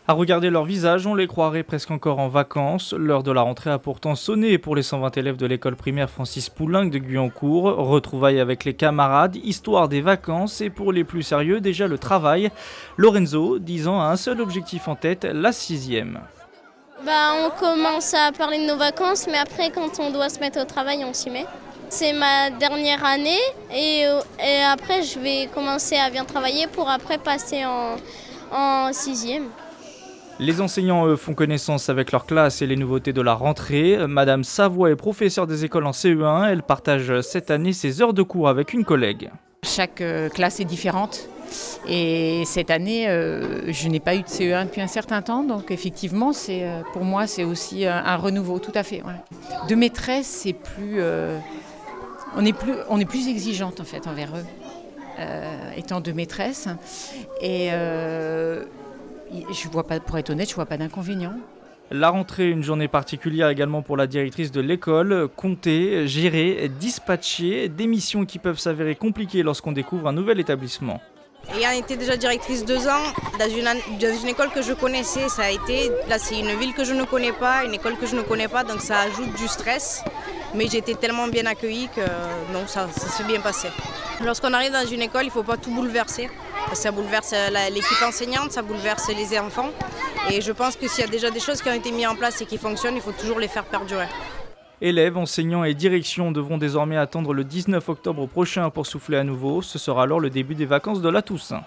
À regarder leur visage, on les croirait presque encore en vacances. L'heure de la rentrée a pourtant sonné pour les 120 élèves de l'école primaire Francis Poulenc de Guyancourt. Retrouvailles avec les camarades, histoire des vacances et pour les plus sérieux, déjà le travail. Lorenzo, 10 ans, a un seul objectif en tête, la sixième. On commence à parler de nos vacances, mais après, quand on doit se mettre au travail, on s'y met. C'est ma dernière année et après, je vais commencer à bien travailler pour après passer en sixième. Les enseignants, eux, font connaissance avec leur classe et les nouveautés de la rentrée. Madame Savoie est professeure des écoles en CE1. Elle partage cette année ses heures de cours avec une collègue. Chaque classe est différente. Et cette année, je n'ai pas eu de CE1 depuis un certain temps, donc effectivement, pour moi, c'est aussi un renouveau, tout à fait. Ouais. De maîtresse, c'est plus, on est plus exigeante en fait envers eux, étant de maîtresse. Et je vois pas, pour être honnête, je vois pas d'inconvénient. La rentrée, une journée particulière également pour la directrice de l'école. Compter, gérer, dispatcher, des missions qui peuvent s'avérer compliquées lorsqu'on découvre un nouvel établissement. Ayant été déjà directrice 2 ans dans une école que je connaissais, là c'est une ville que je ne connais pas, une école que je ne connais pas, donc ça ajoute du stress. Mais j'ai été tellement bien accueillie que non, ça s'est bien passé. Lorsqu'on arrive dans une école, il ne faut pas tout bouleverser. Parce que ça bouleverse l'équipe enseignante, ça bouleverse les enfants. Et je pense que s'il y a déjà des choses qui ont été mises en place et qui fonctionnent, il faut toujours les faire perdurer. Élèves, enseignants et direction devront désormais attendre le 19 octobre prochain pour souffler à nouveau. Ce sera alors le début des vacances de la Toussaint.